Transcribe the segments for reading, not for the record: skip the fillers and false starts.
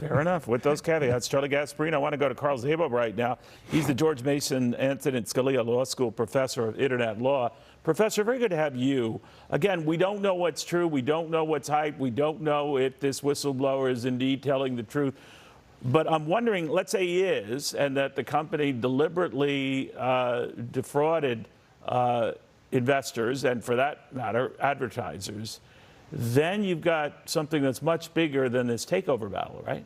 Fair enough. With those caveats, Charlie Gasparini, I want to go to Carl Szabo right now. He's the George Mason Antonin Scalia Law School professor of Internet Law. Professor, very good to have you. Again, we don't know what's true. We don't know what's hype. We don't know if this whistleblower is indeed telling the truth. But I'm wondering, let's say he is, and that the company deliberately defrauded investors, and for that matter, advertisers. Then you've got something that's much bigger than this takeover battle, right?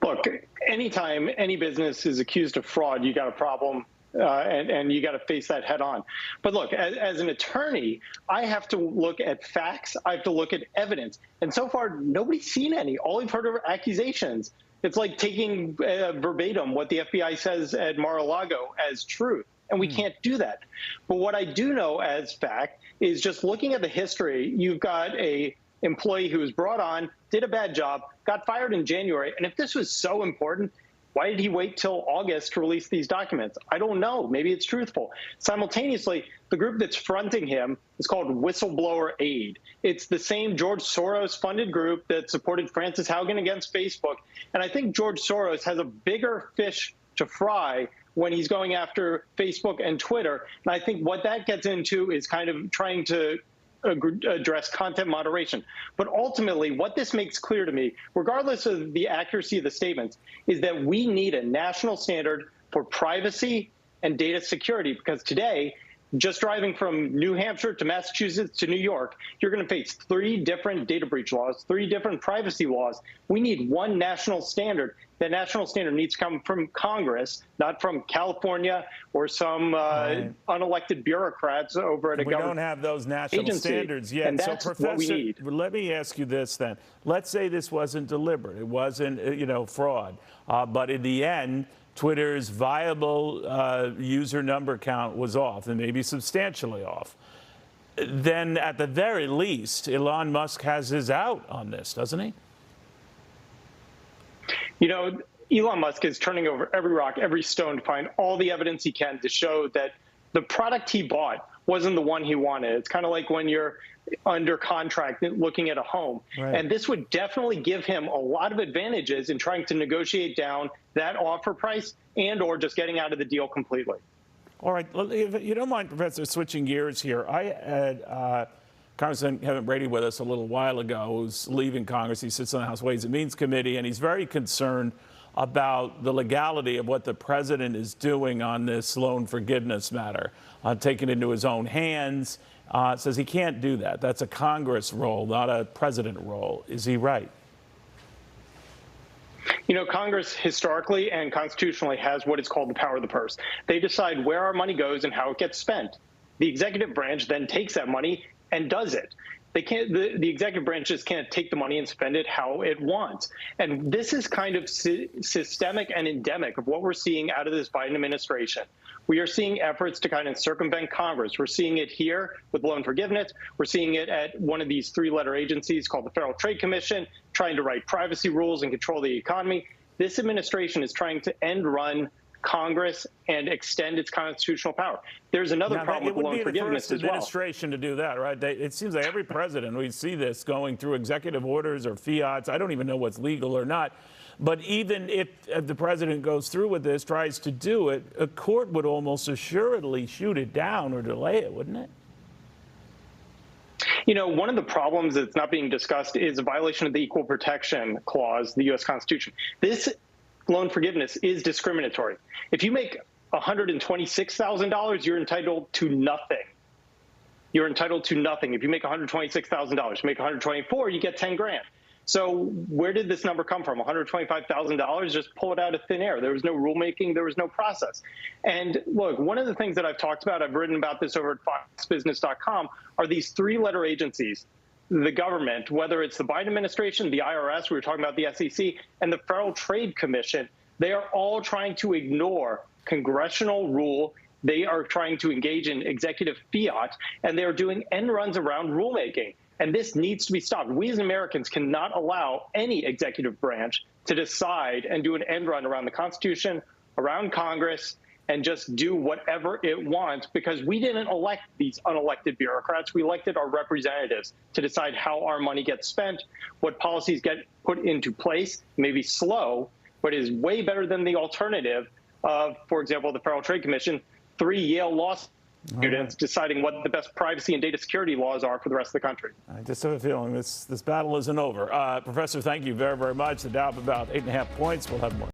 Look, anytime any business is accused of fraud, you got a problem, and you got to face that head on. But look, as an attorney, I have to look at facts. I have to look at evidence. And so far, nobody's seen any. All we've heard are accusations. It's like taking verbatim what the FBI says at Mar-a-Lago as truth. And we can't do that. But what I do know as fact is just looking at the history, you've got a employee who was brought on, did a bad job, got fired in January. And if this was so important, why did he wait till August to release these documents? I don't know. Maybe it's truthful. Simultaneously, the group that's fronting him is called Whistleblower Aid. It's the same George Soros-funded group that supported Frances Haugen against Facebook. And I think George Soros has a bigger fish to fry when he's going after Facebook and Twitter. And I think what that gets into is kind of trying to address content moderation. But ultimately, what this makes clear to me, regardless of the accuracy of the statements, is that we need a national standard for privacy and data security, because today, just driving from New Hampshire to Massachusetts to New York, you're going to face 3 different data breach laws, 3 different privacy laws. We need one national standard. That national standard needs to come from Congress, not from California or some unelected bureaucrats over at a government. We don't have those national standards yet. And that's so, Professor, what we need. Let me ask you this then. Let's say this wasn't deliberate. It wasn't, fraud. But in the end, Twitter's viable user number count was off, and maybe substantially off. Then, at the very least, Elon Musk has his out on this, doesn't he? Elon Musk is turning over every rock, every stone to find all the evidence he can to show that the product he bought wasn't the one he wanted. It's kind of like when you're under contract looking at a home. Right. And this would definitely give him a lot of advantages in trying to negotiate down that offer price and or just getting out of the deal completely. All right. Well, if you don't mind, Professor, switching gears here. I had Congressman Kevin Brady with us a little while ago, who's leaving Congress. He sits on the House Ways and Means Committee, and he's very concerned about the legality of what the president is doing on this loan forgiveness matter, taking it into his own hands. Says he can't do that. That's a Congress role, not a president role. Is he right? Congress historically and constitutionally has what is called the power of the purse. They decide where our money goes and how it gets spent. The executive branch then takes that money and does it. They can't. The executive branch just can't take the money and spend it how it wants. And this is kind of systemic and endemic of what we're seeing out of this Biden administration. We are seeing efforts to kind of circumvent Congress. We're seeing it here with loan forgiveness. We're seeing it at one of these 3-letter agencies called the Federal Trade Commission, trying to write privacy rules and control the economy. This administration is trying to end run Congress and extend its constitutional power. There's another problem with loan forgiveness as well. It would be the first administration to do that, right? It seems like every president, we see this going through executive orders or fiats. I don't even know what's legal or not. But even if the president goes through with this, tries to do it, a court would almost assuredly shoot it down or delay it, wouldn't it? One of the problems that's not being discussed is a violation of the Equal Protection Clause, the U.S. Constitution. This loan forgiveness is discriminatory. If you make $126,000, you're entitled to nothing. You're entitled to nothing. If you make $126,000, you make $124,000, you get 10 grand. So where did this number come from? $125,000? Just pull it out of thin air. There was no rulemaking. There was no process. And look, one of the things that I've talked about, I've written about this over at foxbusiness.com, are these 3-letter agencies. The government, whether it's the Biden administration, the IRS, we were talking about the SEC, and the Federal Trade Commission, they are all trying to ignore congressional rule. They are trying to engage in executive fiat, and they are doing end runs around rulemaking. And this needs to be stopped. We as Americans cannot allow any executive branch to decide and do an end run around the Constitution, around Congress, and just do whatever it wants, because we didn't elect these unelected bureaucrats. We elected our representatives to decide how our money gets spent, what policies get put into place. Maybe slow, but is way better than the alternative of, for example, the Federal Trade Commission, 3 Yale law students deciding what the best privacy and data security laws are for the rest of the country. I just have a feeling this battle isn't over. Professor, thank you very, very much. The Dow up about 8.5 points. We'll have more.